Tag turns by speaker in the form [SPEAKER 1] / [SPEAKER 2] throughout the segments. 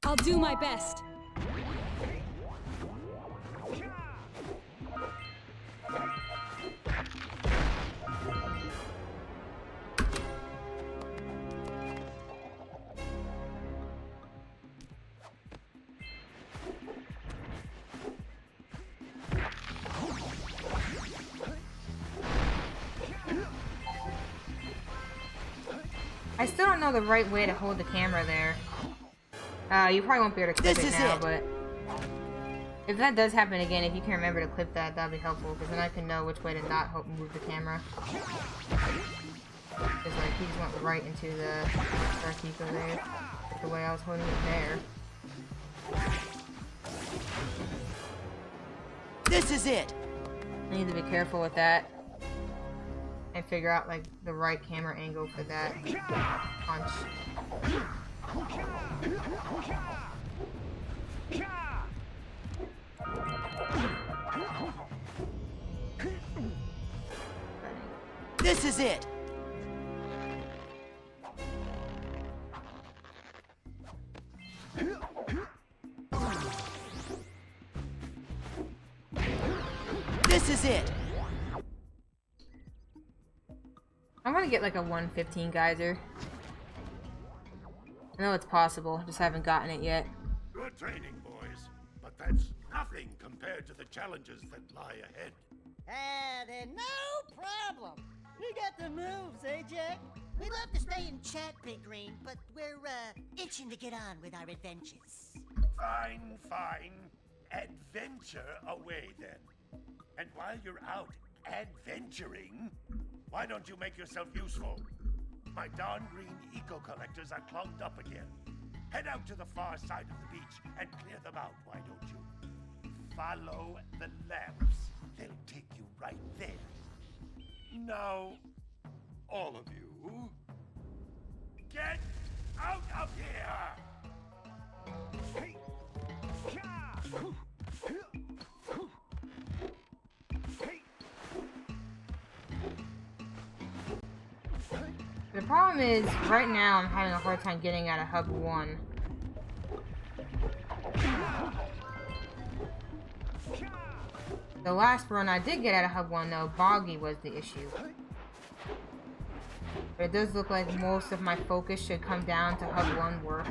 [SPEAKER 1] I'll do my best.
[SPEAKER 2] I still don't know the right way to hold the camera there. You probably won't be able to clip it now, but if that does happen again, if you can remember to clip that, that'd be helpful, because then I can know which way to not move the camera. Because like he just went right into the Artico there, the way I was holding it there.
[SPEAKER 3] This is it.
[SPEAKER 2] I need to be careful with that and figure out like the right camera angle for that punch.
[SPEAKER 3] This is it. This is it.
[SPEAKER 2] I want to get like a 115 geyser. I know it's possible, just haven't gotten it yet.
[SPEAKER 4] Good training, boys, but that's nothing compared to the challenges that lie ahead.
[SPEAKER 5] Then no problem. You got the moves, eh, Jack? We'd love to stay and chat, Big Green, but we're, itching to get on with our adventures.
[SPEAKER 4] Fine, fine. Adventure away, then. And while you're out adventuring, why don't you make yourself useful? My darn green eco-collectors are clogged up again. Head out to the far side of the beach and clear them out, why don't you? Follow the lamps. They'll take you right there. Now, all of you, get out of here!
[SPEAKER 2] The problem is, right now I'm having a hard time getting out of Hub 1. The last run I did get out of Hub 1 though, boggy was the issue. But it does look like most of my focus should come down to Hub 1 work.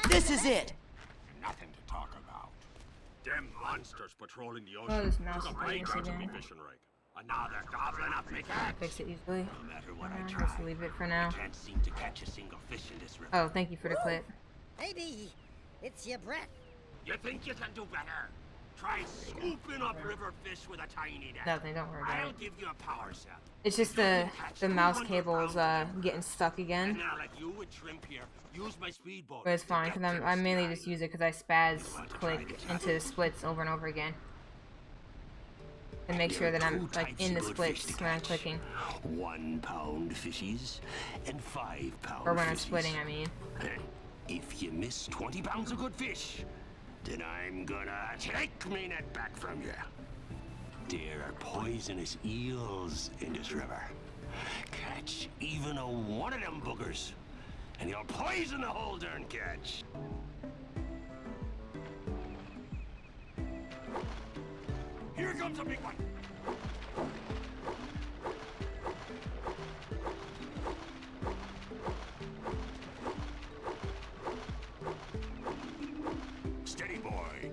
[SPEAKER 3] This is it.
[SPEAKER 4] Nothing to talk about. Them monsters patrolling the
[SPEAKER 2] Oh,
[SPEAKER 4] ocean
[SPEAKER 2] this mouse
[SPEAKER 4] took a
[SPEAKER 2] is
[SPEAKER 4] break
[SPEAKER 2] doing
[SPEAKER 4] out of me
[SPEAKER 2] again.
[SPEAKER 4] fishing rig. Another goblin up me cat.
[SPEAKER 2] Fix it easily.
[SPEAKER 4] No matter what I
[SPEAKER 2] Just
[SPEAKER 4] try,
[SPEAKER 2] leave it for now.
[SPEAKER 4] I can't seem to catch a single fish in this river.
[SPEAKER 2] Oh, thank you for the clip.
[SPEAKER 5] Maybe it's your breath.
[SPEAKER 4] You think you can do better? Try scooping up river fish with a tiny net.
[SPEAKER 2] Nothing, don't worry about
[SPEAKER 4] I'll
[SPEAKER 2] it.
[SPEAKER 4] give you a power cell.
[SPEAKER 2] It's just the mouse cable's getting stuck again.
[SPEAKER 4] And now, like you with shrimp here, use my speedboat.
[SPEAKER 2] But it's fine, because I mainly just use it because I spaz click into splits over and over again. And make sure that I'm like in the splits when I'm clicking.
[SPEAKER 4] 1 pound fishies and 5 pound
[SPEAKER 2] Or when I'm
[SPEAKER 4] fishies.
[SPEAKER 2] splitting, I mean.
[SPEAKER 4] If you miss 20 pounds of good fish, then I'm gonna take me net back from you. There are poisonous eels in this river. Catch even a one of them boogers, and you'll poison the whole darn catch. Here comes a big one. Steady, boy.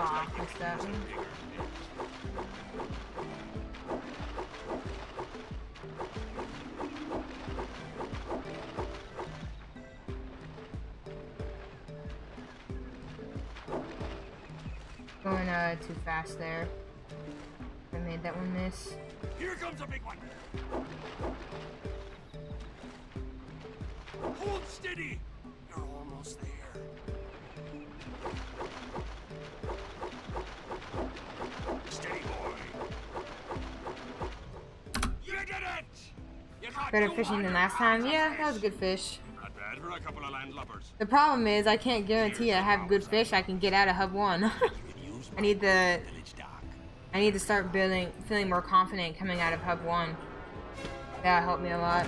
[SPEAKER 2] Aw, missed that one. Going too fast there. I made that one miss.
[SPEAKER 4] Here comes a big one. Hold steady. You're almost there. Steady, boy. You did it. You caught
[SPEAKER 2] Better
[SPEAKER 4] two
[SPEAKER 2] fishing than
[SPEAKER 4] hundred
[SPEAKER 2] last time.
[SPEAKER 4] pounds of
[SPEAKER 2] Yeah, that was a
[SPEAKER 4] fish.
[SPEAKER 2] good fish.
[SPEAKER 4] Not bad for a couple of landlubbers.
[SPEAKER 2] The problem is I can't guarantee I have good fish I can get out of Hub 1. I need to start feeling more confident coming out of Hub 1. That'll help me a lot.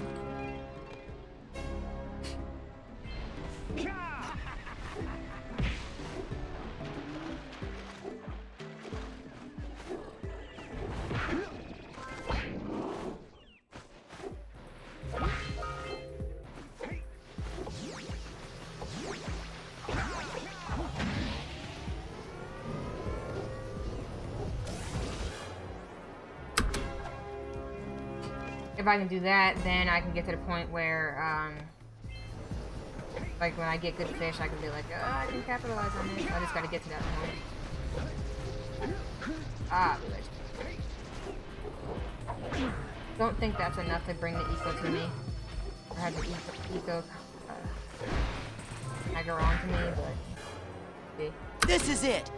[SPEAKER 2] If I can do that, then I can get to the point where, like when I get good fish, I can be like, oh, I can capitalize on this. I just gotta get to that point. Ah, good. Don't think that's enough to bring the eco to me. Or have the eco tiger on to me, but see.
[SPEAKER 3] This is it.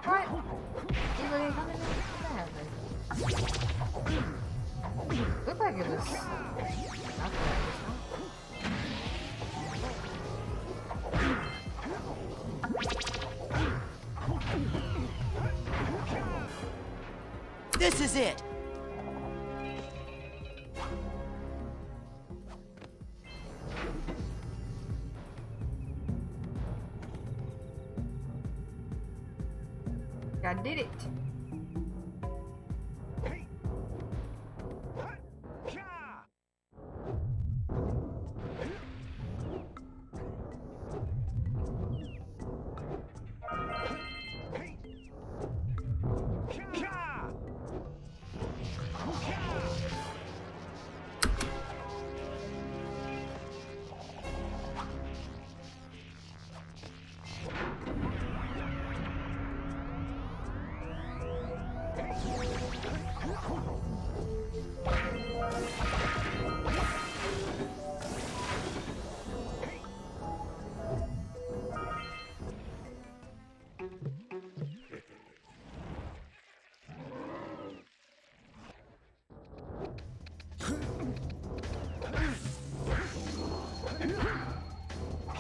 [SPEAKER 2] What? You really coming in? What happened? Looked like it was. Not that
[SPEAKER 3] This is it.
[SPEAKER 2] I did it.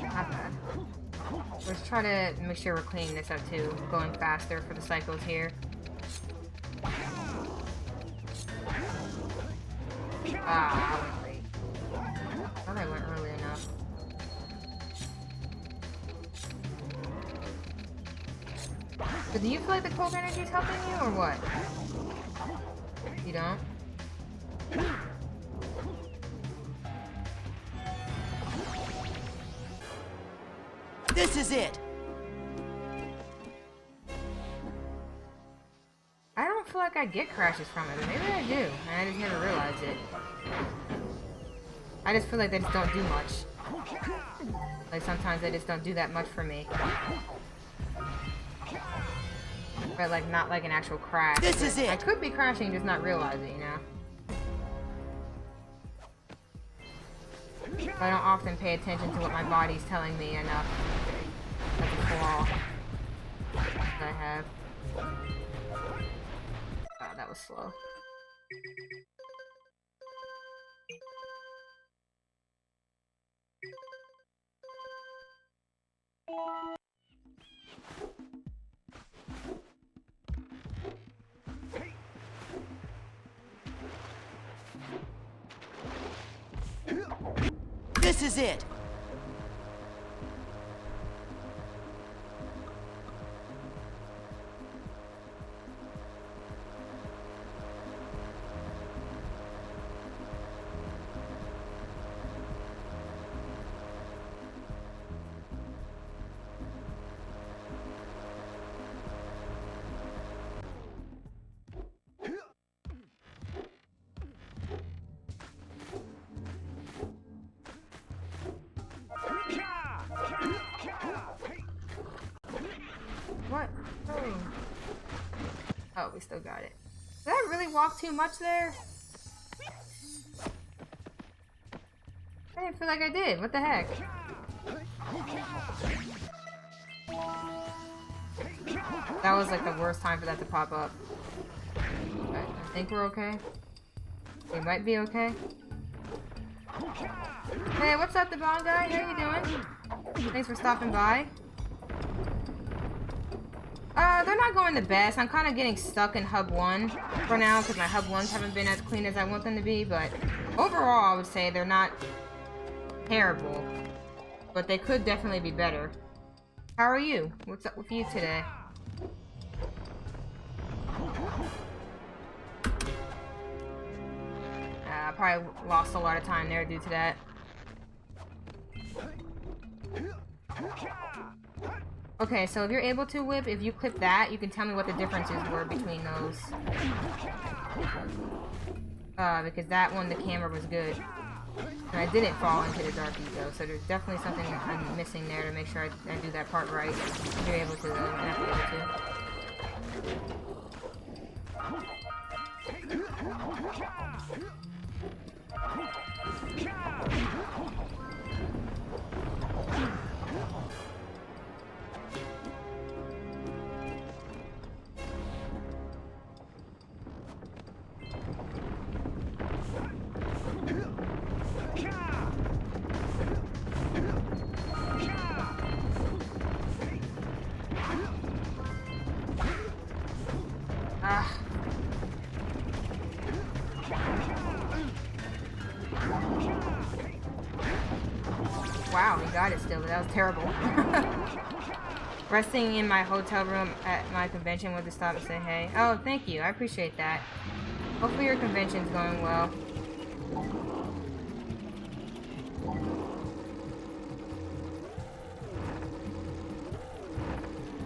[SPEAKER 2] Not bad. Let's try to make sure we're cleaning this up too. Going faster for the cycles here. Ah, I went late. I thought I went early enough. But do you feel like the cold energy is helping you, or what? You don't?
[SPEAKER 3] This is it.
[SPEAKER 2] I don't feel like I get crashes from it, but maybe I do, and I just never realized it. I just feel like they just don't do much. Like sometimes they just don't do that much for me. But like not like an actual crash.
[SPEAKER 3] This is it.
[SPEAKER 2] I could be crashing, just not realize it, you know? But I don't often pay attention to what my body's telling me enough. That's a flaw that I have. Oh, that was slow.
[SPEAKER 3] This is it.
[SPEAKER 2] What? Oh. Oh, we still got it. Did I really walk too much there? I didn't feel like I did. What the heck? That was like the worst time for that to pop up. But I think we're okay. We might be okay. Hey, what's up, the bond guy? How you doing? Thanks for stopping by. They're not going the best. I'm kind of getting stuck in Hub 1 for now because my Hub 1s haven't been as clean as I want them to be, but overall I would say they're not terrible. But they could definitely be better. How are you? What's up with you today? I probably lost a lot of time there due to that. Okay, so if you're able to whip, if you clip that, you can tell me what the differences were between those. Because that one, the camera was good. And I didn't fall into the dark ego, so there's definitely something I'm missing there to make sure I do that part right. If you're able to, though, you're not able to. Wow, we got it still, but that was terrible. Resting in my hotel room at my convention with to stop and say hey. Oh, thank you. I appreciate that. Hopefully your convention's going well.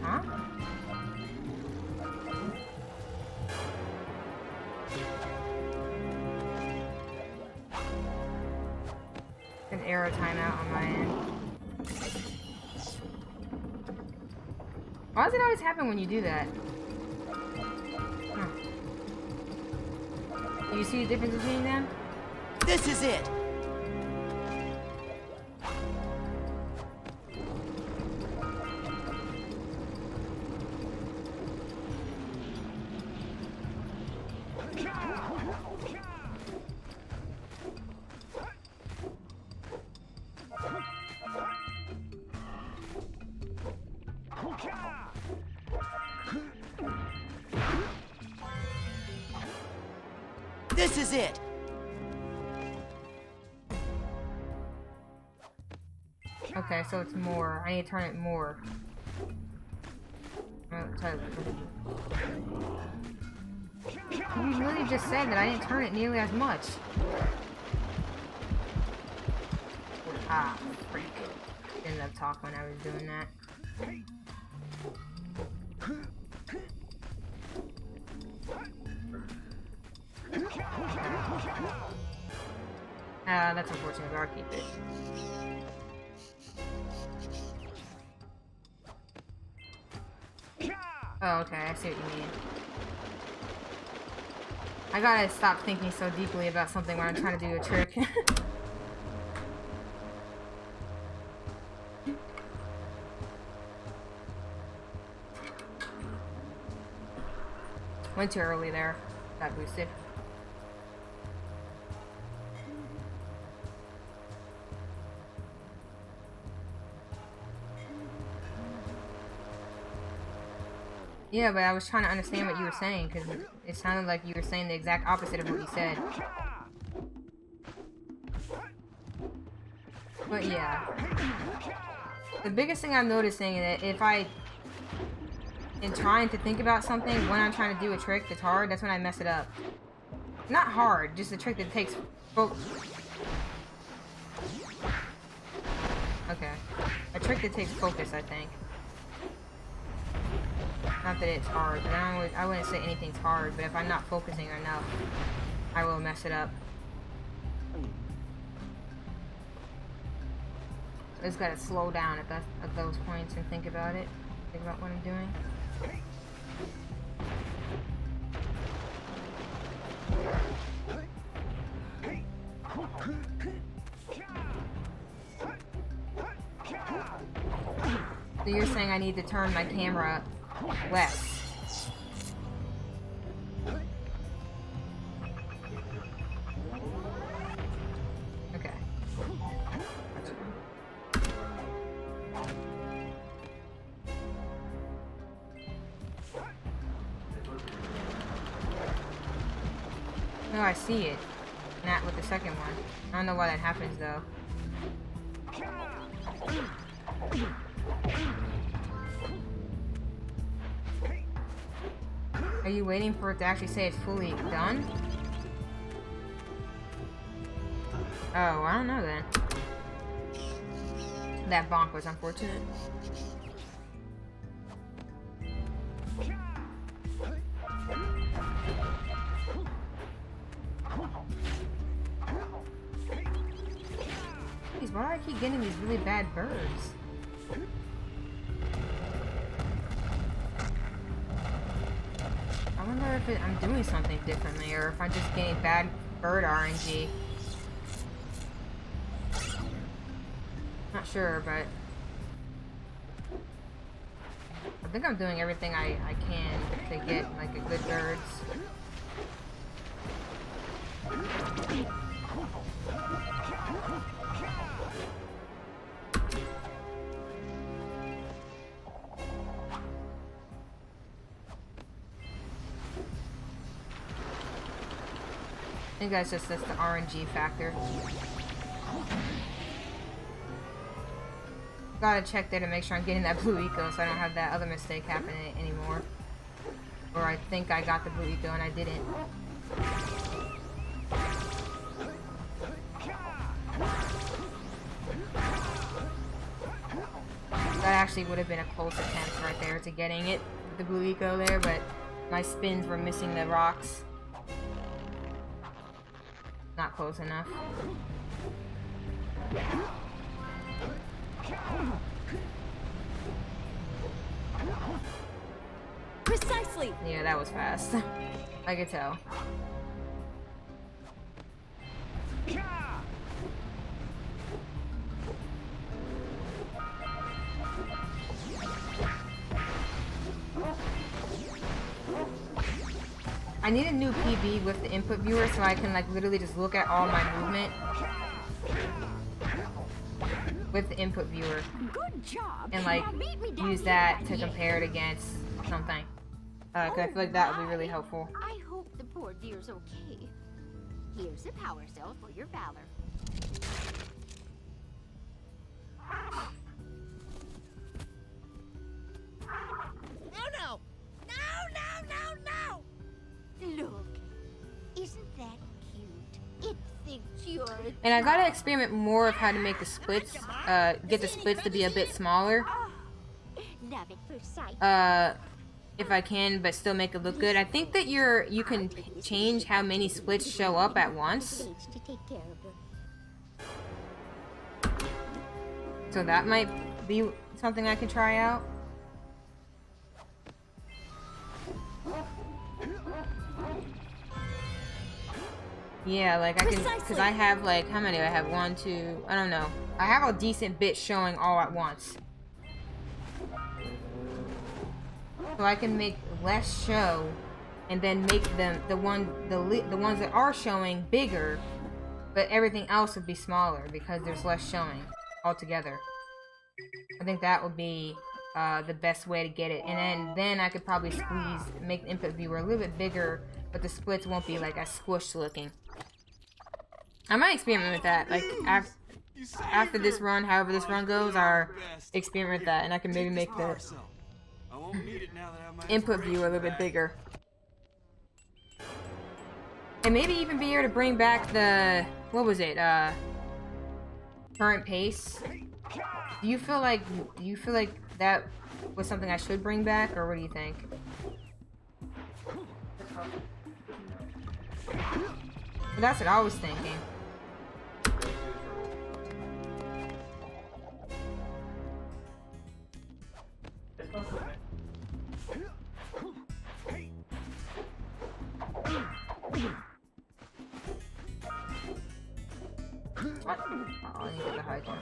[SPEAKER 2] Huh? An arrow timeout on my end. Why does it always happen when you do that? Huh. Do you see the difference between them?
[SPEAKER 3] This is it. This is it.
[SPEAKER 2] Okay, so it's more. I need to turn it more. You really just said that I didn't turn it nearly as much. Ah, freak. Didn't have talk when I was doing that. That's unfortunate, but I'll keep it. Oh, okay, I see what you mean. I gotta stop thinking so deeply about something when I'm trying to do a trick. Went too early there. Got boosted. Yeah, but I was trying to understand what you were saying, because it sounded like you were saying the exact opposite of what you said. But yeah. The biggest thing I'm noticing is that if I am trying to think about something when I'm trying to do a trick that's hard, that's when I mess it up. Not hard, just a trick that takes okay. A trick that takes focus, I think. Not that it's hard, but I wouldn't say anything's hard, but if I'm not focusing enough, I will mess it up. I just gotta slow down at those points and think about it. Think about what I'm doing. So you're saying I need to turn my camera less. Okay. No, I see it. Not with the second one. I don't know why that happens though. Are you waiting for it to actually say it's fully done? Oh, I don't know then. That bonk was unfortunate. Jeez, why do I keep getting these really bad birds? I wonder if I'm doing something differently, or if I'm just getting bad bird RNG. Not sure, but I think I'm doing everything I can to get like a good birds. I think that's the RNG factor. Gotta check there to make sure I'm getting that blue eco so I don't have that other mistake happening anymore. Or I think I got the blue eco and I didn't. That actually would have been a close attempt right there to getting it, the blue eco there, but my spins were missing the rocks. Not close enough.
[SPEAKER 1] Precisely.
[SPEAKER 2] Yeah, that was fast. I could tell. I need a new PB with the input viewer so I can like literally just look at all my movement with the input viewer.
[SPEAKER 1] Good job.
[SPEAKER 2] And like use that to compare it against something. Cause I feel like that would be really helpful.
[SPEAKER 1] I hope the poor deer's okay. Here's a power cell for your valor.
[SPEAKER 5] No!
[SPEAKER 1] Look, isn't that cute? It thinks you're a
[SPEAKER 2] And I gotta experiment more of how to make the splits, get the splits to be a bit smaller.
[SPEAKER 1] love at first sight.
[SPEAKER 2] If I can, but still make it look good. I think that you can change how many splits show up at once.
[SPEAKER 1] To take care of her.
[SPEAKER 2] So that might be something I can try out. Yeah, like I can, because I have like, how many do I have? 1, 2, I don't know. I have a decent bit showing all at once. So I can make less show, and then make them the ones that are showing bigger, but everything else would be smaller because there's less showing altogether. I think that would be the best way to get it, and then I could probably make the input viewer a little bit bigger, but the splits won't be like as squished looking. I might experiment with that, like after this run, however this run goes, or experiment with that, and I can maybe make the input view a little bit bigger. And maybe even be able to bring back the, what was it, current pace. Do you feel like that was something I should bring back, or what do you think? But that's what I was thinking. What? Oh, I need to get the high jump.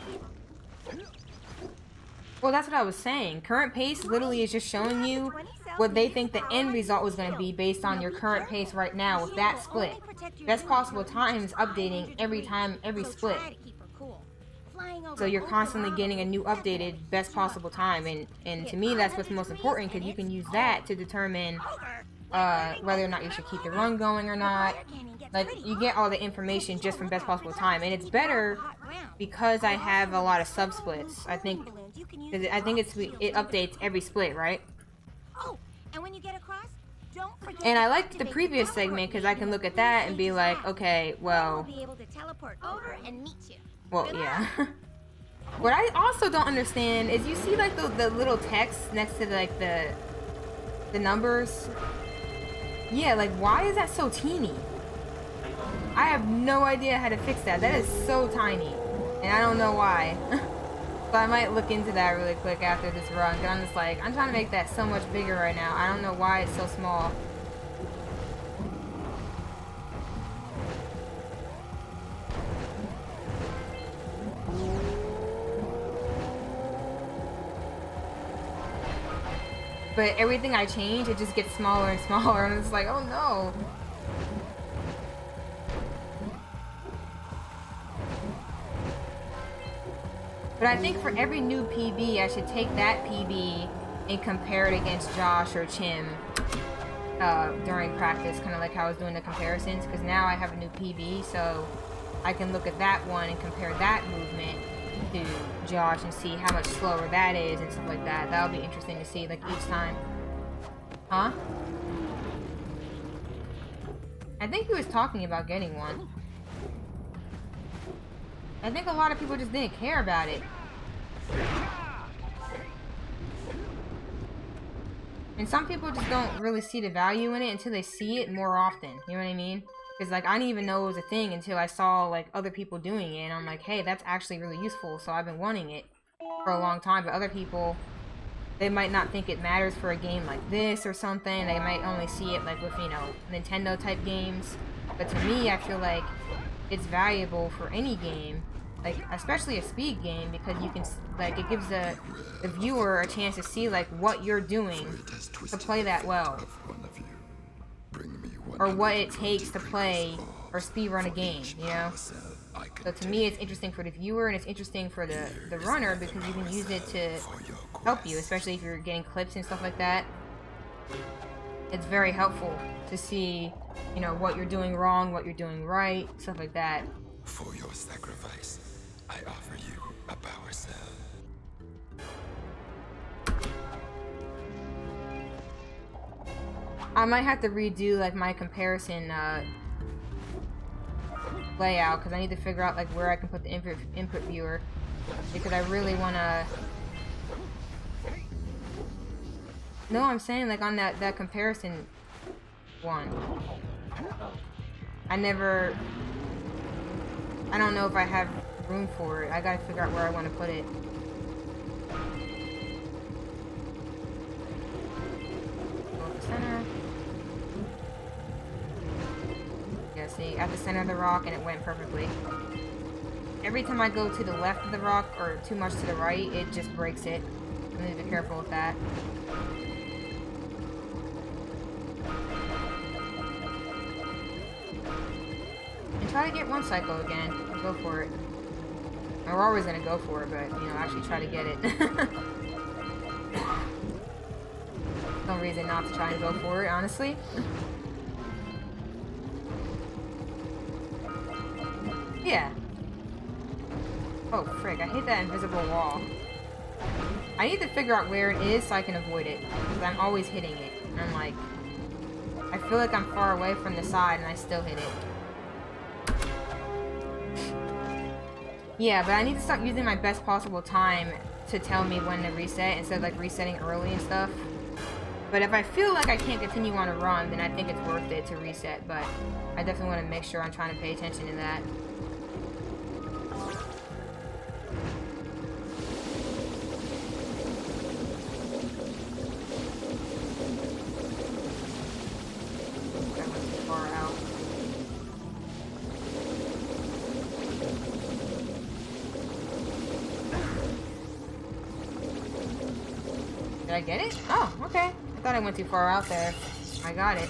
[SPEAKER 2] Well, that's what I was saying. Current pace literally is just showing you what they think the end result was going to be based on your current pace right now with that split. Best possible time is updating every time, every split. So you're constantly getting a new updated best possible time, and to me that's what's most important, because you can use that to determine whether or not you should keep the run going or not. Like, you get all the information just from best possible time, and it's better because I have a lot of sub splits. I think it updates every split, right?
[SPEAKER 1] Oh, and when you get across, don't forget.
[SPEAKER 2] And I liked the previous segment because I can look at that and be like, okay, well,
[SPEAKER 1] be able to teleport over and meet you.
[SPEAKER 2] well, yeah. What I also don't understand is, you see like the little text next to like the numbers. Yeah, like, why is that so teeny? I have no idea how to fix that. That is so tiny, and I don't know why. So I might look into that really quick after this run, because I'm just like, I'm trying to make that so much bigger right now. I don't know why it's so small. But everything I change, it just gets smaller and smaller, and it's like, oh no. But I think for every new PB, I should take that PB and compare it against Josh or Chim during practice, kind of like how I was doing the comparisons, because now I have a new PB, so I can look at that one and compare that movement to Josh and see how much slower that is and stuff like that. That'll be interesting to see, like, each time. Huh? I think he was talking about getting one. I think a lot of people just didn't care about it. And some people just don't really see the value in it until they see it more often. You know what I mean? Because, like, I didn't even know it was a thing until I saw, like, other people doing it. And I'm like, hey, that's actually really useful. So I've been wanting it for a long time. But other people, they might not think it matters for a game like this or something. They might only see it, like, with, you know, Nintendo type games. But to me, I feel like it's valuable for any game, like especially a speed game, because you can, like, it gives the viewer a chance to see like what you're doing to play that well, or what it takes to play or speedrun a game, you know? So to me, it's interesting for the viewer, and it's interesting for the runner, because you can use it to help you, especially if you're getting clips and stuff like that. It's very helpful to see, you know, what you're doing wrong, what you're doing right, stuff like that.
[SPEAKER 6] For your sacrifice, I offer you a power cell.
[SPEAKER 2] I might have to redo, like, my comparison layout, because I need to figure out, like, where I can put the input viewer, because I really want to... No, I'm saying, like, on that comparison one. I don't know if I have room for it. I gotta figure out where I want to put it. Go to the center. Yeah, see, at the center of the rock, and it went perfectly. Every time I go to the left of the rock, or too much to the right, it just breaks it. I need to be careful with that. And try to get one cycle again. I'll go for it. We're always gonna go for it, but, you know, actually try to get it. No reason not to try and go for it, honestly. Yeah. Oh, frick. I hate that invisible wall. I need to figure out where it is so I can avoid it. Because I'm always hitting it. And I'm like... I feel like I'm far away from the side and I still hit it. Yeah, but I need to start using my best possible time to tell me when to reset instead of like resetting early and stuff. But if I feel like I can't continue on a run, then I think it's worth it to reset. But I definitely want to make sure I'm trying to pay attention to that. That went too far out. Did I get it? Oh, okay. I thought I went too far out there. I got it.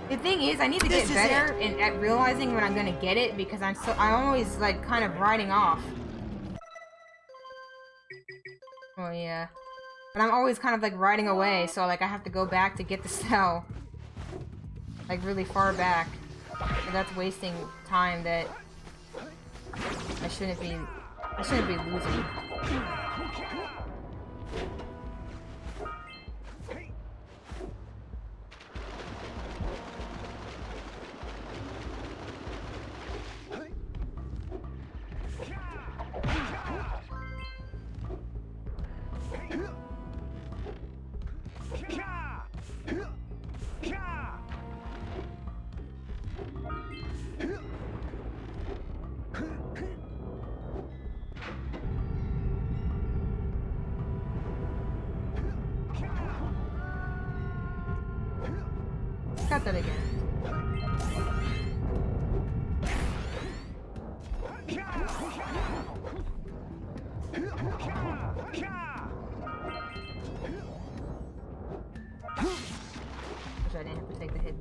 [SPEAKER 2] The thing is, I need to get better at realizing when I'm gonna get it because I'm always like kind of riding off. Oh yeah. But I'm always kind of like riding away, so like I have to go back to get the cell. Like really far back. And that's wasting time that I shouldn't be losing. Got that again. Wish I didn't have to take the hit.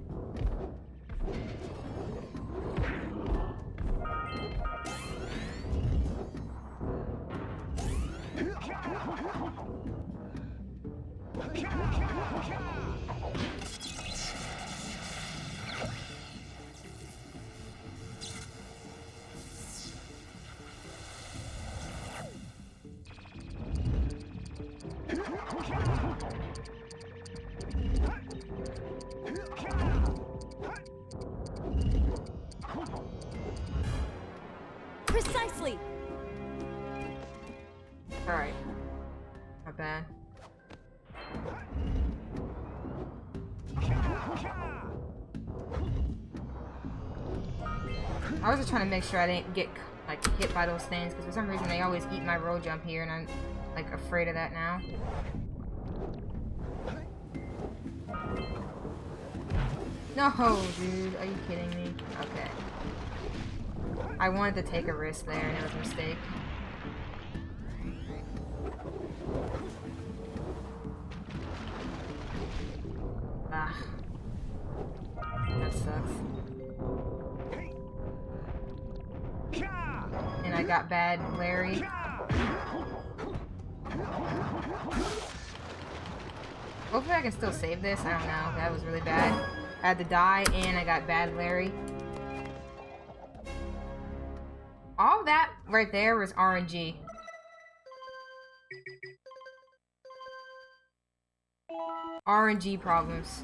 [SPEAKER 1] Precisely.
[SPEAKER 2] Alright. Not bad. I was just trying to make sure I didn't get like hit by those things because for some reason they always eat my roll jump here and I'm like afraid of that now. No, dude, are you kidding me? Okay. I wanted to take a risk there and it was a mistake. Ah. That sucks. And I got bad Larry. Hopefully I can still save this. I don't know. That was really bad. I had to die and I got bad Larry. All that right there was RNG. RNG problems.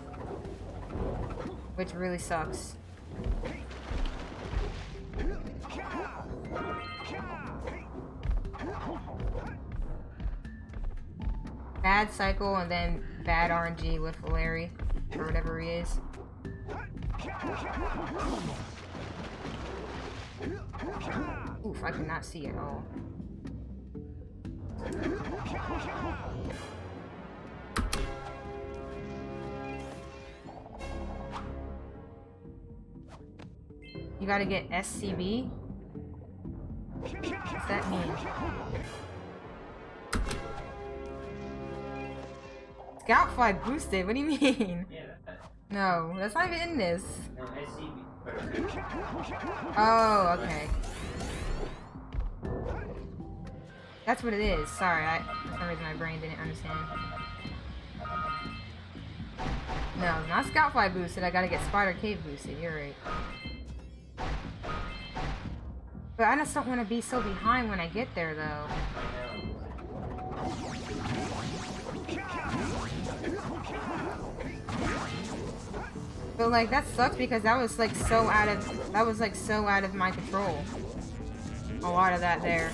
[SPEAKER 2] Which really sucks. Bad cycle and then bad RNG with Larry, or whatever he is. Oof, I could not see at all. You gotta get SCB? What's that mean? Scoutfly boosted? What do you mean? No, that's not even in this. Oh, okay. That's what it is. Sorry, for some reason my brain didn't understand. No, not Scout Fly boosted. I gotta get Spider Cave boosted. You're right. But I just don't want to be so behind when I get there, though. But like that sucks because that was like so out of my control. A lot of that there.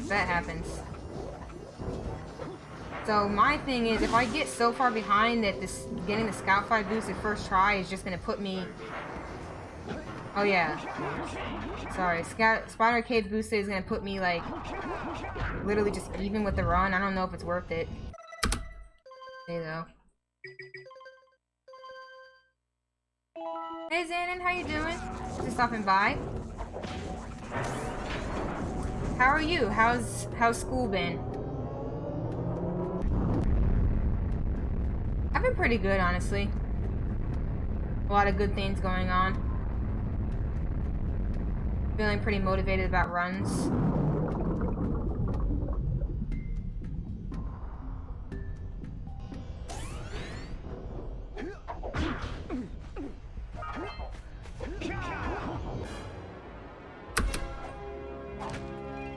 [SPEAKER 2] That happens. So my thing is, if I get so far behind that this getting the Scout Fly boosted first try is just gonna put me. Oh yeah. Sorry, Spider Cave boosted is gonna put me like literally just even with the run. I don't know if it's worth it. Okay though. Hey Xanon, how you doing? Just stopping by. How are you? How's school been? I've been pretty good, honestly. A lot of good things going on. Feeling pretty motivated about runs.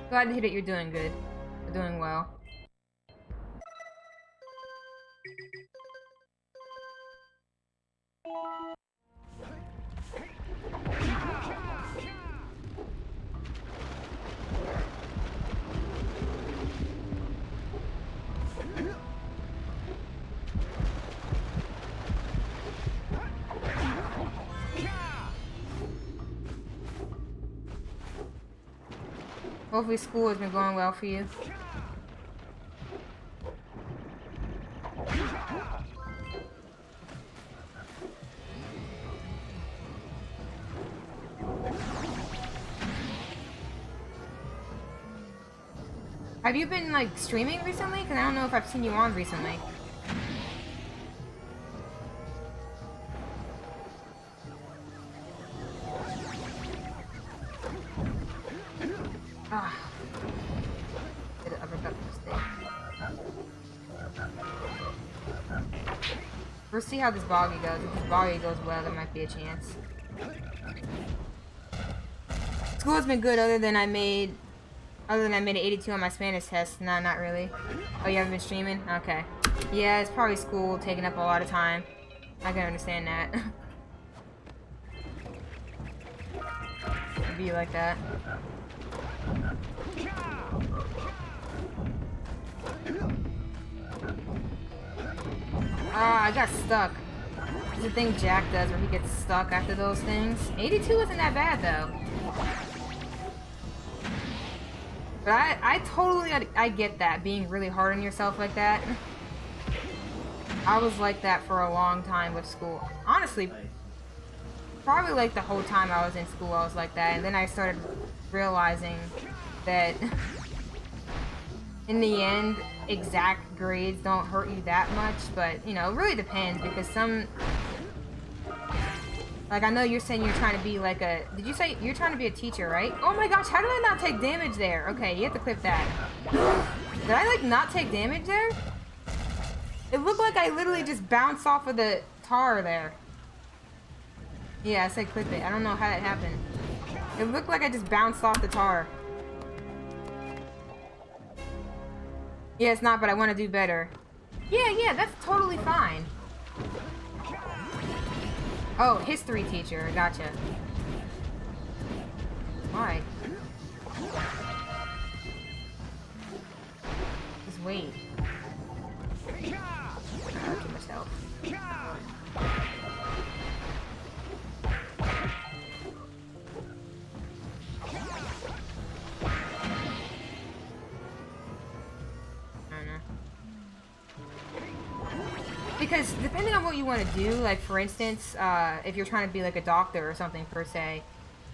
[SPEAKER 2] Glad to hear that you're doing good. You're doing well. Hopefully school has been going well for you. Have you been like streaming recently? Because I don't know if I've seen you on recently. Ah. Did an uppercut mistake. Let's see how this boggy goes. If this boggy goes well, there might be a chance. School has been good other than I made an 82 on my Spanish test. No, not really. Oh, you haven't been streaming? Okay. Yeah, it's probably school taking up a lot of time. I can understand that. It'd be like that. Ah, I got stuck. It's the thing Jak does where he gets stuck after those things. 82 isn't that bad though. But I totally get that, being really hard on yourself like that. I was like that for a long time with school. Honestly, probably like the whole time I was in school I was like that, and then I started realizing that in the end, exact grades don't hurt you that much, but, you know, it really depends, because some... Like, I know you're saying you're trying to be like a... Did you say you're trying to be a teacher, right? Oh my gosh, how did I not take damage there? Okay, you have to clip that. Did I, like, not take damage there? It looked like I literally just bounced off of the tar there. Yeah, I said clip it. I don't know how that happened. It looked like I just bounced off the tar. Yeah, it's not, but I want to do better. Yeah, that's totally fine. Oh, history teacher. Gotcha. Why? Just wait. I'll give myself. Because depending on what you want to do, like for instance, if you're trying to be like a doctor or something per se,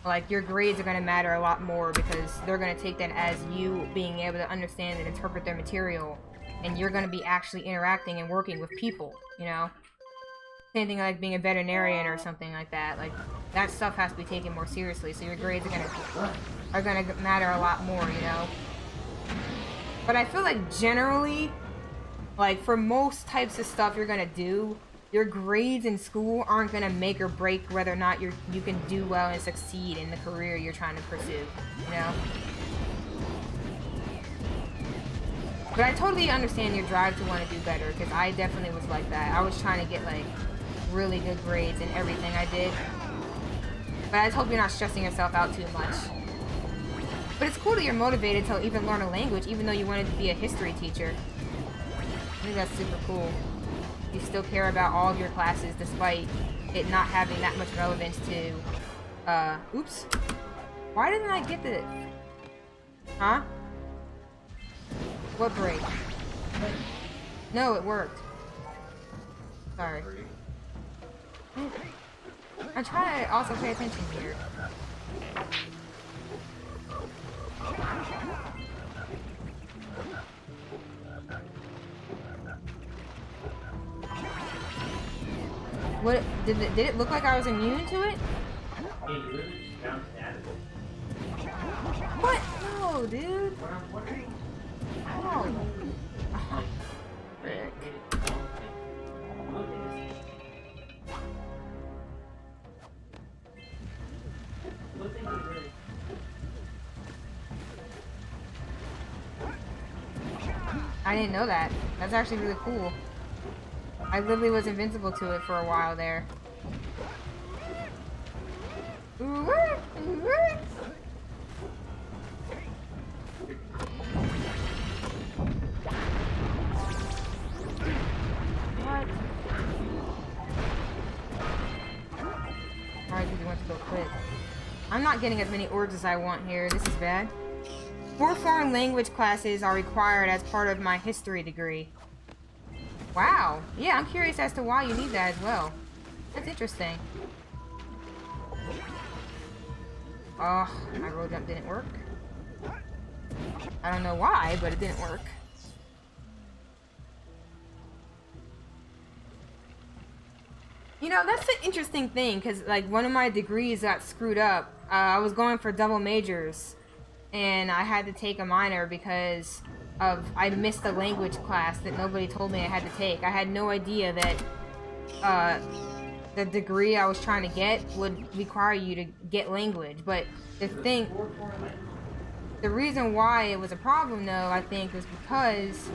[SPEAKER 2] like your grades are going to matter a lot more because they're going to take that as you being able to understand and interpret their material, and you're going to be actually interacting and working with people, you know? Same thing like being a veterinarian or something like that. Like that stuff has to be taken more seriously, so your grades are gonna matter a lot more, you know? But I feel like generally, Like, for most types of stuff you're gonna do, your grades in school aren't gonna make or break whether or not you can do well and succeed in the career you're trying to pursue, you know? But I totally understand your drive to want to do better, because I definitely was like that. I was trying to get, like, really good grades in everything I did. But I just hope you're not stressing yourself out too much. But it's cool that you're motivated to even learn a language, even though you wanted to be a history teacher. I think that's super cool. You still care about all of your classes, despite it not having that much relevance to, oops. Why didn't I get the... Huh? What break? No, it worked. Sorry. I try to also pay attention here. What did it look like I was immune to it? What? No, dude. Oh. Oh. Frick. I didn't know that. That's actually really cool. I literally was invincible to it for a while there. What? Alright, he wants to go quit. I'm not getting as many orbs as I want here. This is bad. 4 foreign language classes are required as part of my history degree. Wow. Yeah, I'm curious as to why you need that as well. That's interesting. Oh, my road jump didn't work. I don't know why, but it didn't work. You know, that's an interesting thing, because, like, one of my degrees got screwed up. I was going for double majors, and I had to take a minor because I missed a language class that nobody told me I had to take. I had no idea that the degree I was trying to get would require you to get language. But the reason why it was a problem, though, I think, was because,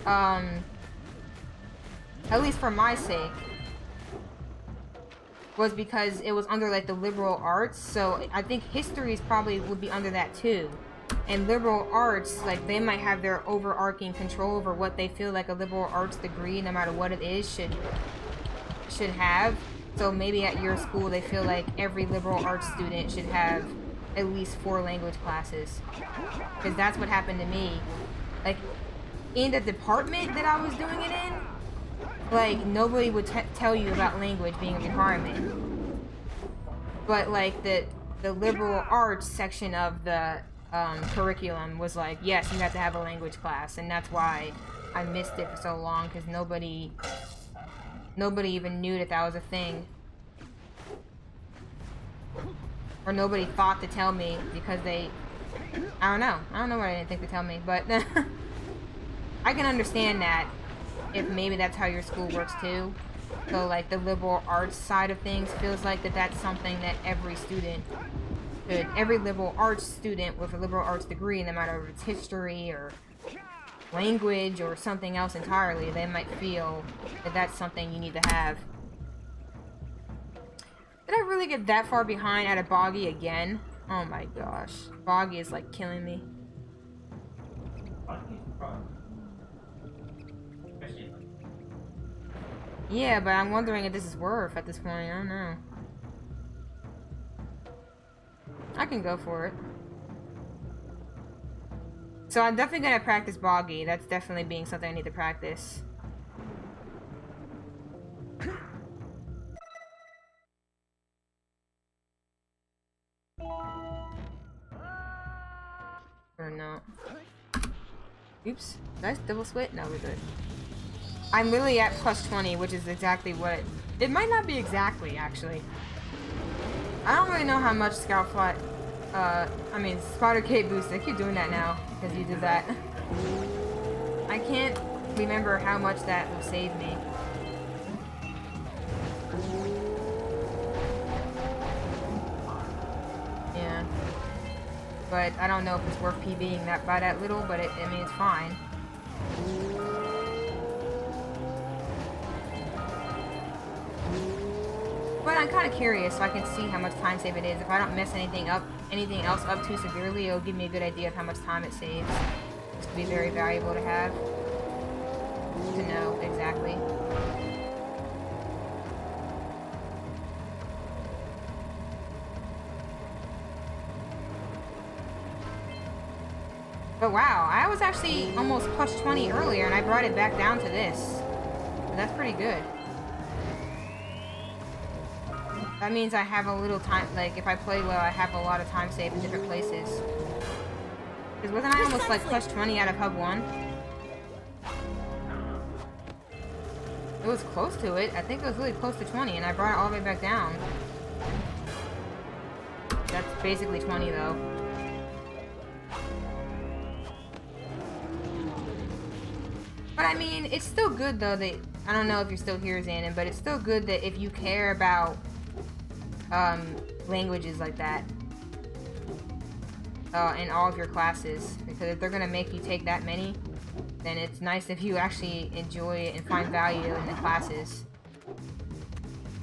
[SPEAKER 2] at least for my sake, was because it was under, like, the liberal arts. So I think histories probably would be under that too. And liberal arts, like, they might have their overarching control over what they feel like a liberal arts degree, no matter what it is, should have. So maybe at your school they feel like every liberal arts student should have at least 4 language classes. Because that's what happened to me. Like, in the department that I was doing it in, like, nobody would tell you about language being a requirement. But, like, the liberal arts section of the curriculum was like, yes, you have to have a language class. And that's why I missed it for so long, because nobody even knew that that was a thing. Or nobody thought to tell me, because I don't know why I didn't think to tell me, but I can understand that if maybe that's how your school works too. So, like, the liberal arts side of things feels like that's something that every liberal arts student with a liberal arts degree, no matter if it's history or language or something else entirely, they might feel that that's something you need to have. Did I really get that far behind at a boggy again? Oh my gosh. Boggy is, like, killing me. Yeah, but I'm wondering if this is worth at this point. I don't know. I can go for it. So I'm definitely gonna practice boggy. That's definitely being something I need to practice. Or no. Oops. Did I double split? No, we're good. I'm literally at plus 20, which is exactly what... It might not be exactly, actually. I don't really know how much Scout Flight... Spider Cape boost. I keep doing that now, because you did that. I can't remember how much that will save me. Yeah. But I don't know if it's worth PBing that by that little, but I mean, it's fine. But I'm kind of curious, so I can see how much time save it is. If I don't mess anything else up too severely, it'll give me a good idea of how much time it saves. This could be very valuable to have, to know exactly. But wow, I was actually almost plus 20 earlier, and I brought it back down to this. So that's pretty good. That means I have a little time, like, if I play well, I have a lot of time saved in different places. Because wasn't I almost, like, plus 20 out of Hub 1? It was close to it. I think it was really close to 20, and I brought it all the way back down. That's basically 20, though. But, I mean, it's still good, though, that... I don't know if you're still here, Xanon, but it's still good that if you care about... languages like that in all of your classes, because if they're gonna make you take that many, then it's nice if you actually enjoy it and find value in the classes.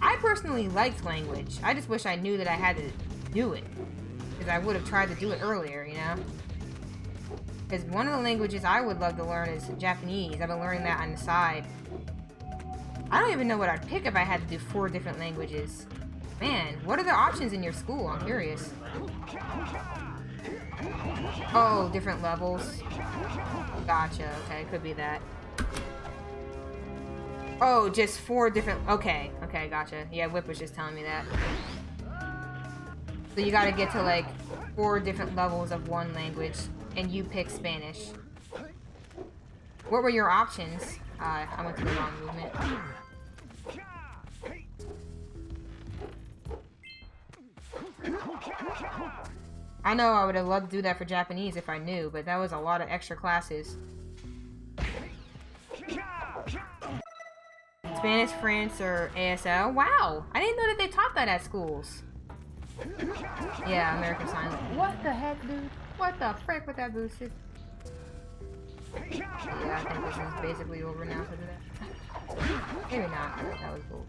[SPEAKER 2] I personally liked language. I just wish I knew that I had to do it, because I would have tried to do it earlier, you know? Because one of the languages I would love to learn is Japanese. I've been learning that on the side. I don't even know what I'd pick if I had to do 4 different languages. Man, what are the options in your school? I'm curious. Oh, different levels. Gotcha. Okay, could be that. Oh, just 4 different... Okay, gotcha. Yeah, Whip was just telling me that. So you gotta get to, like, 4 different levels of one language, and you pick Spanish. What were your options? I went to the wrong movement. I know I would have loved to do that for Japanese if I knew, but that was a lot of extra classes. Spanish, France, or ASL? Wow! I didn't know that they taught that at schools. Yeah, American Sign Language. What the heck, dude? What the frick with that boosted? Yeah, I think this is basically over now because of that. Maybe not. That was bull.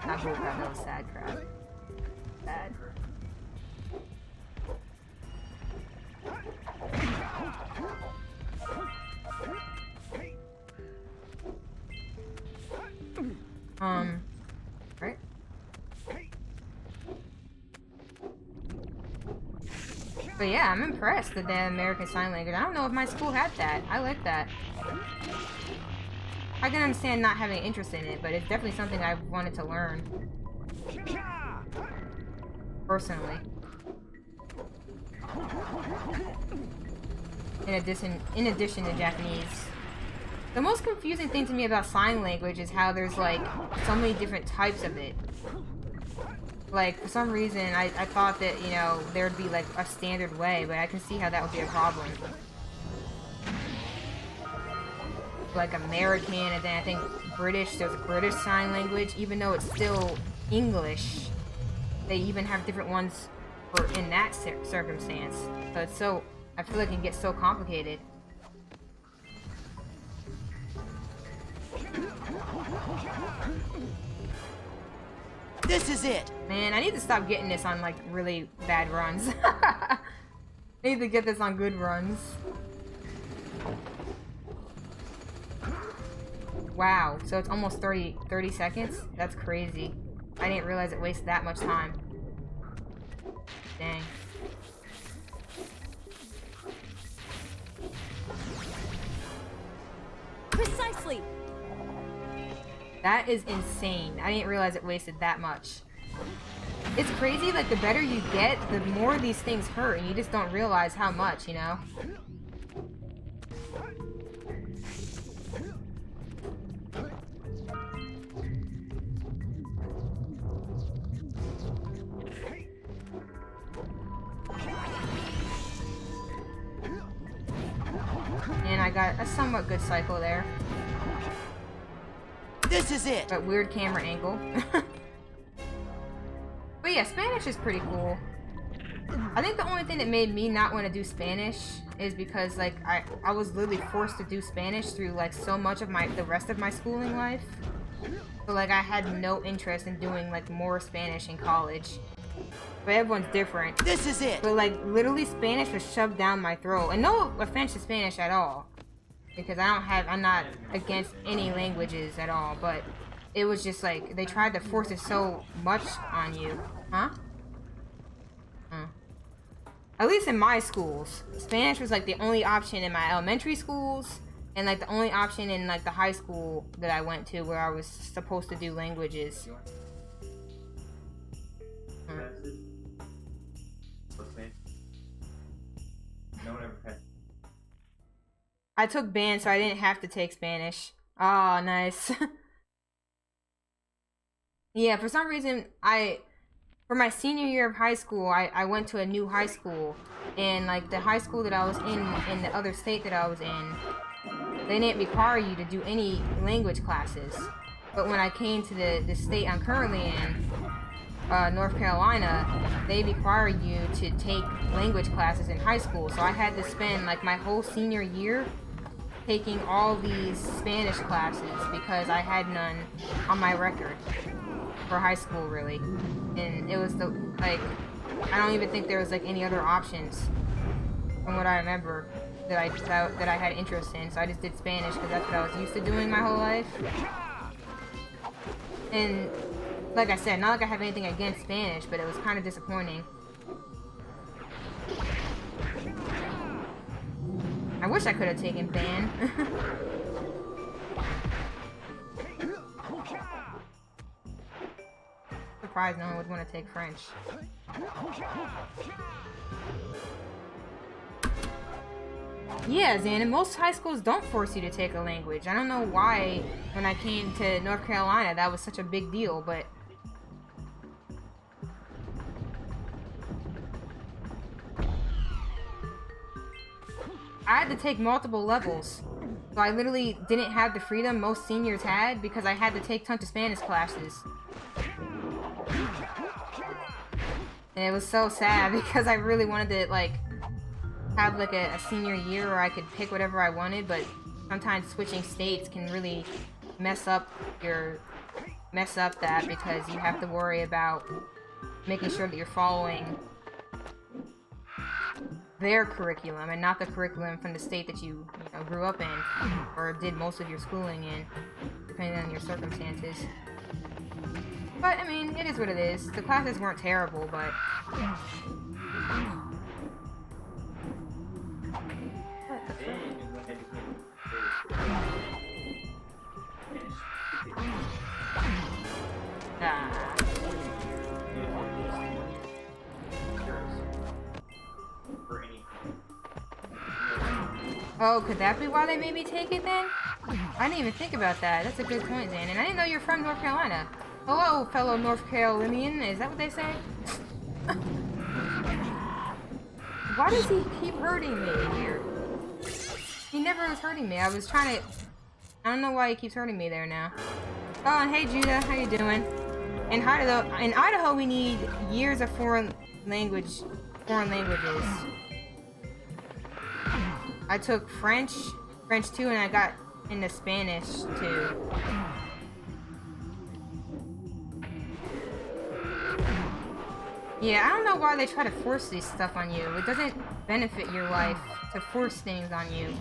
[SPEAKER 2] Not bull crap, that was sad crap. Sad. Right? But yeah, I'm impressed with the American Sign Language. I don't know if my school had that. I like that. I can understand not having interest in it, but it's definitely something I wanted to learn. Personally. In addition to Japanese. The most confusing thing to me about sign language is how there's, like, so many different types of it. Like, for some reason, I thought that, you know, there'd be, like, a standard way, but I can see how that would be a problem. Like, American, and then I think British, there's British Sign Language, even though it's still English. They even have different ones for in that circumstance. So it's so, I feel like it can get so complicated.
[SPEAKER 3] This is it!
[SPEAKER 2] Man, I need to stop getting this on, like, really bad runs. I need to get this on good runs. Wow, so it's almost 30 seconds? That's crazy. I didn't realize it wasted that much time. Dang.
[SPEAKER 1] Precisely.
[SPEAKER 2] That is insane. I didn't realize it wasted that much. It's crazy, like, the better you get, the more these things hurt, and you just don't realize how much, you know? And and I got a somewhat good cycle there.
[SPEAKER 3] This is it.
[SPEAKER 2] But weird camera angle. But yeah, Spanish is pretty cool. I think the only thing that made me not want to do Spanish is because like I was literally forced to do Spanish through like so much of the rest of my schooling life. So like I had no interest in doing like more Spanish in college. But everyone's different.
[SPEAKER 3] This is it.
[SPEAKER 2] But like literally Spanish was shoved down my throat. And no offense to Spanish at all. Because I'm not against any languages at all, but it was just like they tried to force it so much on you. Huh? At least in my schools, Spanish was like the only option in my elementary schools, and like the only option in like the high school that I went to where I was supposed to do languages. I took band, so I didn't have to take Spanish. Oh, nice. Yeah, for some reason, for my senior year of high school, I went to a new high school, and like the high school that I was in the other state that I was in, they didn't require you to do any language classes. But when I came to the state I'm currently in, North Carolina, they require you to take language classes in high school. So I had to spend like my whole senior year taking all these Spanish classes because I had none on my record for high school, really. And it was I don't even think there was like any other options from what I remember that I had interest in. So I just did Spanish because that's what I was used to doing my whole life. And like I said, not like I have anything against Spanish, but it was kind of disappointing. I wish I could have taken band. Surprised no one would want to take French. Yeah, Zan, and most high schools don't force you to take a language. I don't know why when I came to North Carolina that was such a big deal, but I had to take multiple levels. So I literally didn't have the freedom most seniors had because I had to take tons of Spanish classes. And it was so sad because I really wanted to like have like a senior year where I could pick whatever I wanted, but sometimes switching states can really mess up that because you have to worry about making sure that you're following their curriculum and not the curriculum from the state that you grew up in or did most of your schooling in, depending on your circumstances. But I mean, it is what it is. The classes weren't terrible, but oh, could that be why they made me take it then? I didn't even think about that. That's a good point, Zan. And I didn't know you're from North Carolina. Hello, fellow North Carolinian. Is that what they say? Why does he keep hurting me here? He never was hurting me. I was trying to... I don't know why he keeps hurting me there now. Oh, and hey, Judah. How you doing? In Idaho, we need years of foreign languages. I took French 2, and I got into Spanish 2. Yeah, I don't know why they try to force this stuff on you. It doesn't benefit your life to force things on you.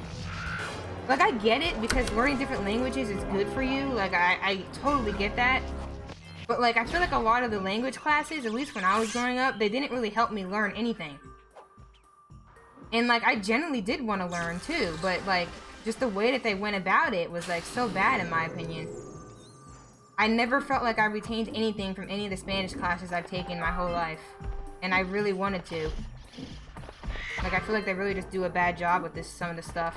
[SPEAKER 2] Like, I get it, because learning different languages is good for you. Like, I totally get that. But, like, I feel like a lot of the language classes, at least when I was growing up, they didn't really help me learn anything. And, like, I generally did want to learn, too. But, like, just the way that they went about it was, like, so bad, in my opinion. I never felt like I retained anything from any of the Spanish classes I've taken my whole life. And I really wanted to. Like, I feel like they really just do a bad job with some of the stuff.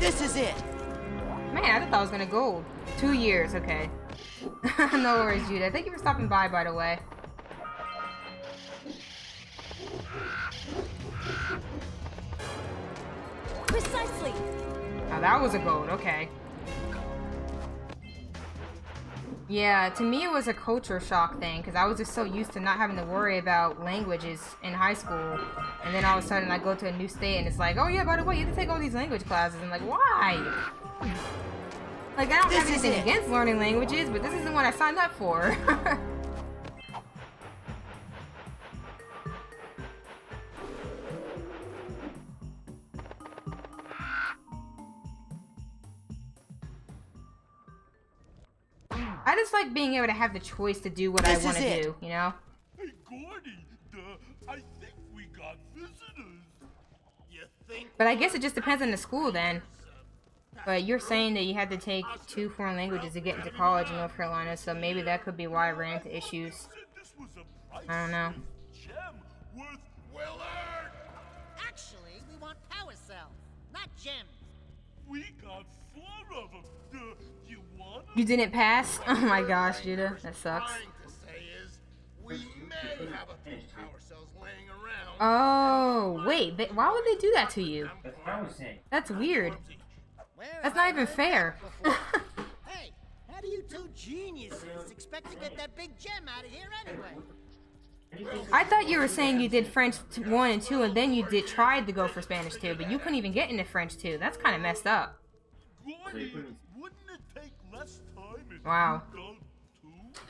[SPEAKER 3] This is it.
[SPEAKER 2] Man, I thought that was gonna gold. 2 years, okay. No worries, Judah. Thank you for stopping by the way.
[SPEAKER 1] Precisely.
[SPEAKER 2] Oh, that was a gold, okay. Yeah, to me it was a culture shock thing, because I was just so used to not having to worry about languages in high school. And then all of a sudden I go to a new state and it's like, oh yeah, by the way, you have to take all these language classes. I'm like, why? Like, I don't have anything against learning languages, but this isn't what I signed up for. I just like being able to have the choice to do what I want to do, you know?
[SPEAKER 4] Hey, Gordy, I think we got visitors. You think?
[SPEAKER 2] But I guess it just depends on the school then. But you're saying that you had to take 2 foreign languages to get into college in North Carolina, so maybe that could be why I ran into issues. I don't know.
[SPEAKER 4] Gem worth well earned.
[SPEAKER 5] Actually, we want power cells, not gems.
[SPEAKER 4] We got 4 of them. You want 'em?
[SPEAKER 2] You didn't pass? Oh my gosh, Judah. That sucks.
[SPEAKER 4] Trying to say is, we may have a few power cells laying around.
[SPEAKER 2] Oh, wait. Why would they do that to you? That's weird.
[SPEAKER 5] Where
[SPEAKER 2] That's
[SPEAKER 5] have I
[SPEAKER 2] not even
[SPEAKER 5] heard
[SPEAKER 2] fair.
[SPEAKER 5] that before? Hey, how do you two geniuses expect to get that big gem out of here anyway?
[SPEAKER 2] I thought you were saying you did French 1 and 2 and then you tried to go for Spanish 2, but you couldn't even get into French 2. That's kind of messed up.
[SPEAKER 4] Gordy, wouldn't it take less time if
[SPEAKER 2] Wow.
[SPEAKER 4] you done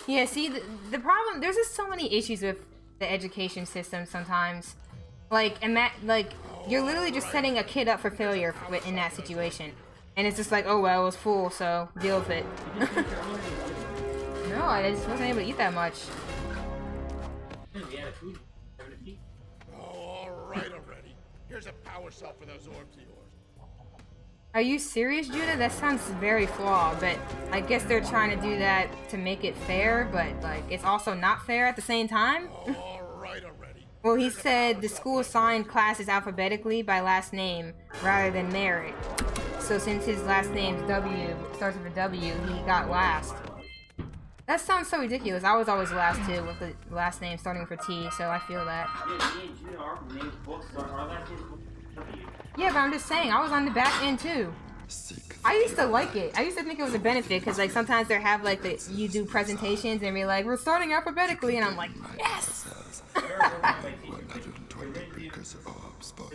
[SPEAKER 4] too?
[SPEAKER 2] Yeah, see, the problem, there's just so many issues with the education system sometimes. Like, you're literally just setting a kid up for failure in that situation. And it's just like, oh well, it was full, so deal with it. No, I just wasn't able to eat that much.
[SPEAKER 4] Oh, all right already. Here's a power cell for those orbs of yours.
[SPEAKER 2] Are you serious, Judah? That sounds very flawed, but I guess they're trying to do that to make it fair, but like it's also not fair at the same time.
[SPEAKER 4] All right already.
[SPEAKER 2] Well, he said the school assigned classes alphabetically by last name rather than merit. So since his last name's W, starts with a W, he got last. That sounds so ridiculous. I was always last too, with the last name starting with a T, so I feel that. Yeah, but I'm just saying, I was on the back end too. I used to like it. I used to think it was a benefit, because like sometimes they have like you do presentations and be like, we're starting alphabetically, and I'm like, yes!
[SPEAKER 6] 120 precursor orbs, boy.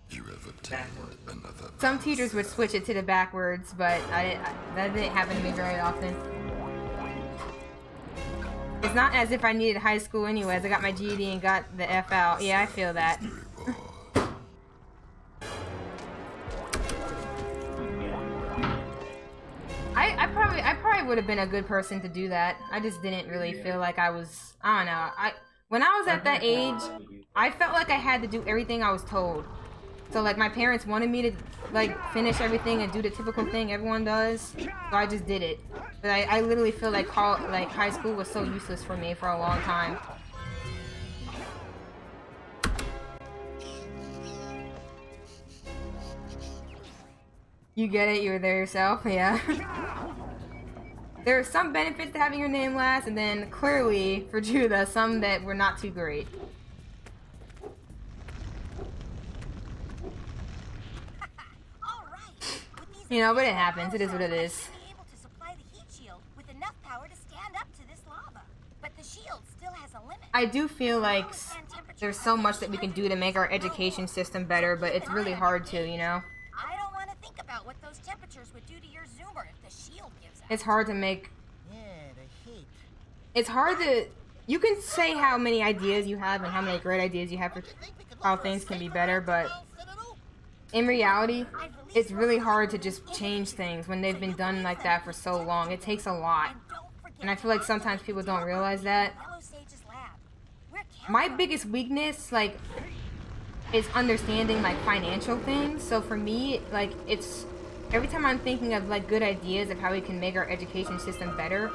[SPEAKER 6] You have obtained another.
[SPEAKER 2] Some teachers would switch it to the backwards, but that didn't happen to me very often. It's not as if I needed high school anyways. I got my GED and got the F out. Yeah, I feel that. I probably would have been a good person to do that. I just didn't really feel like I was, I don't know. When I was at that age, I felt like I had to do everything I was told. So like my parents wanted me to like finish everything and do the typical thing everyone does. So I just did it. But I literally feel like high school was so useless for me for a long time. You get it? You were there yourself? Yeah. There are some benefits to having your name last, and then clearly, for Judah, some that were not too great. You know, but it happens. It is what it is.
[SPEAKER 1] Able to supply the heat shield with enough power to stand up to this lava, but the shield still has a limit.
[SPEAKER 2] I do feel like there's so much that we can do to make our education system better, but it's really hard to, you know?
[SPEAKER 1] I don't want to think about what those temperatures would do to your zoomer if the shield gives out.
[SPEAKER 2] It's hard to make...
[SPEAKER 5] Yeah, the heat.
[SPEAKER 2] It's hard to... You can say how many ideas you have and how many great ideas you have for how things can be better, but in reality, it's really hard to just change things when they've been done like that for so long. It takes a lot. And I feel like sometimes people don't realize that. My biggest weakness, like, is understanding, like, financial things. So for me, like, it's... Every time I'm thinking of, like, good ideas of how we can make our education system better,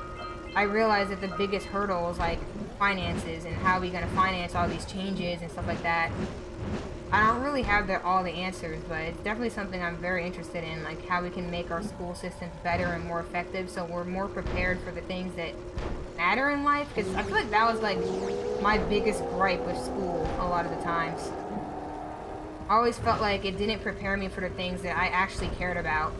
[SPEAKER 2] I realize that the biggest hurdle is, like, finances and how we're going to finance all these changes and stuff like that. I don't really have all the answers, but it's definitely something I'm very interested in, like how we can make our school systems better and more effective so we're more prepared for the things that matter in life, because I feel like that was like my biggest gripe with school a lot of the times. I always felt like it didn't prepare me for the things that I actually cared about.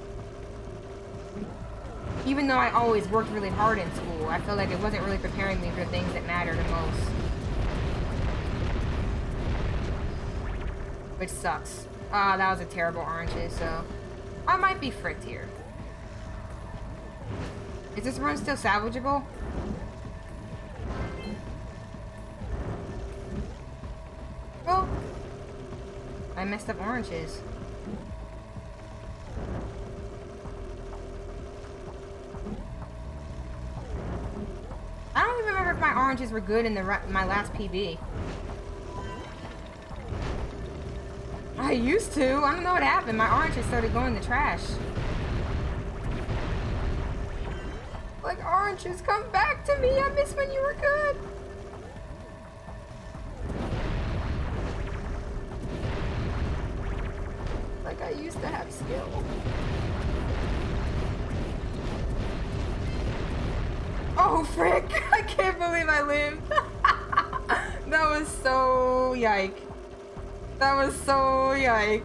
[SPEAKER 2] Even though I always worked really hard in school, I felt like it wasn't really preparing me for the things that matter the most. Which sucks. That was a terrible oranges, so I might be fricked here. Is this run still salvageable? Oh, I messed up oranges. I don't even remember if my oranges were good in my last PB. I used to. I don't know what happened. My oranges started going in the trash. Like, oranges, come back to me. I miss when you were good. Like I used to have skill. Oh, frick. I can't believe I lived. That was so yike. That was so yike.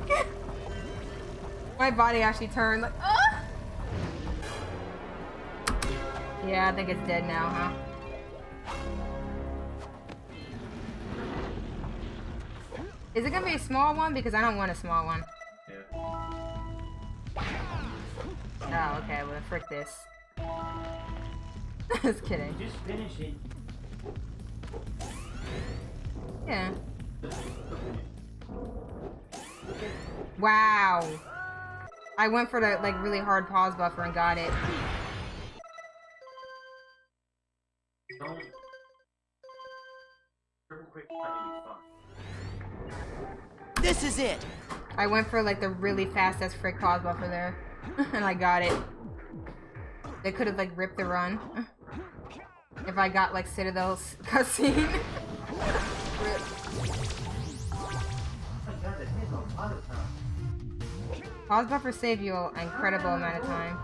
[SPEAKER 2] My body actually turned like, ah! Yeah, I think it's dead now, huh? Is it gonna be a small one? Because I don't want a small one.
[SPEAKER 7] Yeah.
[SPEAKER 2] Oh, okay, well, frick this. Just kidding.
[SPEAKER 7] Just finish it.
[SPEAKER 2] Yeah. Wow. I went for the like really hard pause buffer and got it.
[SPEAKER 7] Don't. Triple quick shot would be fun.
[SPEAKER 3] This is it.
[SPEAKER 2] I went for like the really fast as frick pause buffer there. And I got it. They could have like ripped the run. If I got like Citadel's cutscene. Rip. Pause buffer save you an incredible amount of time.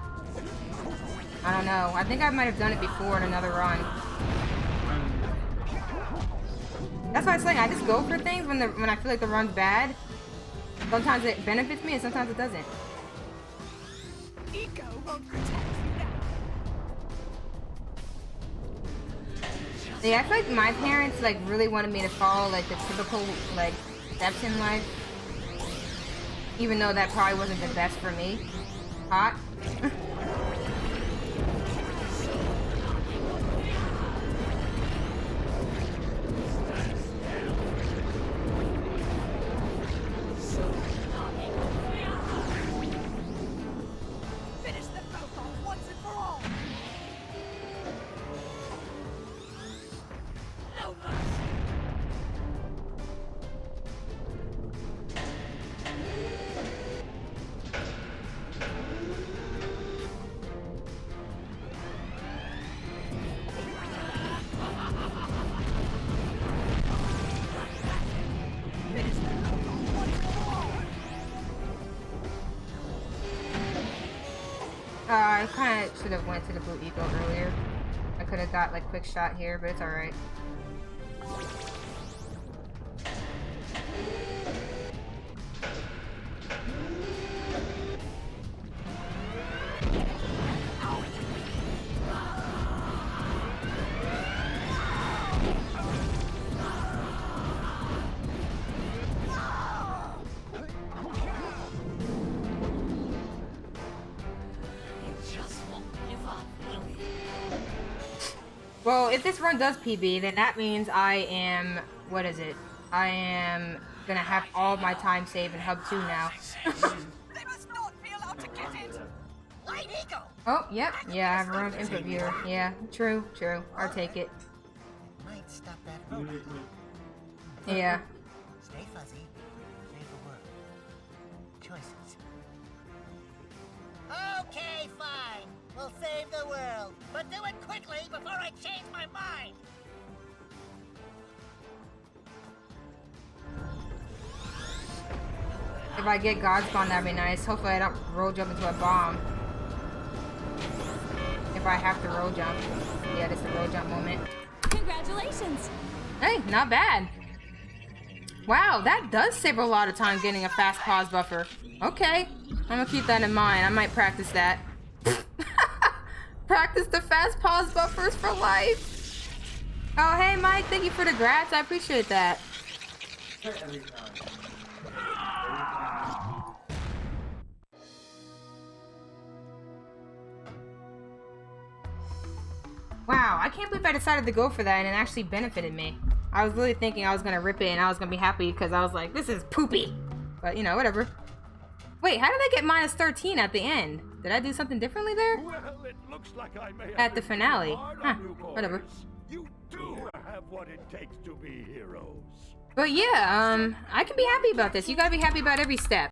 [SPEAKER 2] I don't know. I think I might have done it before in another run. That's why I'm saying I just go for things when I feel like the run's bad. Sometimes it benefits me and sometimes it doesn't.
[SPEAKER 1] Ego won't protect you now.
[SPEAKER 2] Yeah, I feel like my parents like really wanted me to follow like the typical like steps in life. Even though that probably wasn't the best for me. Hot.
[SPEAKER 1] Finish them both off once and for all. No mercy.
[SPEAKER 2] I kind of should have went to the blue eco earlier. I could have got like quick shot here, but it's alright. Well, if this run does PB, then that means I am, what is it? I am gonna have all my time saved in Hub 2 now.
[SPEAKER 1] They must not be allowed to get it.
[SPEAKER 5] Light Eagle!
[SPEAKER 2] Oh, yep. Yeah, I have a run input viewer. Yeah, true. I'll take it.
[SPEAKER 5] Might stop that robot.
[SPEAKER 2] Yeah.
[SPEAKER 5] Stay fuzzy. Save the world. Choices. Okay, fine. We'll save the world. But do it quickly before I change my mind.
[SPEAKER 2] If I get God spawn, that'd be nice. Hopefully I don't roll jump into a bomb. If I have to roll jump. Yeah, this is the roll jump moment.
[SPEAKER 8] Congratulations!
[SPEAKER 2] Hey, not bad. Wow, that does save a lot of time getting a fast pause buffer. Okay, I'm gonna keep that in mind. I might practice that. Practice the fast pause buffers for life. Oh, hey, Mike, thank you for the grats. I appreciate that.
[SPEAKER 7] Every time.
[SPEAKER 2] Wow, I can't believe I decided to go for that and it actually benefited me. I was really thinking I was gonna rip it and I was gonna be happy because I was like, this is poopy. But, you know, whatever. Wait, how did I get minus 13 at the end? Did I do something differently there?
[SPEAKER 4] Well, it looks like I may have
[SPEAKER 2] At the
[SPEAKER 4] been
[SPEAKER 2] finale.
[SPEAKER 4] too hard
[SPEAKER 2] Huh,
[SPEAKER 4] on you boys.
[SPEAKER 2] whatever.
[SPEAKER 4] You do have what it takes to be heroes.
[SPEAKER 2] But yeah, I can be happy about this. You gotta be happy about every step.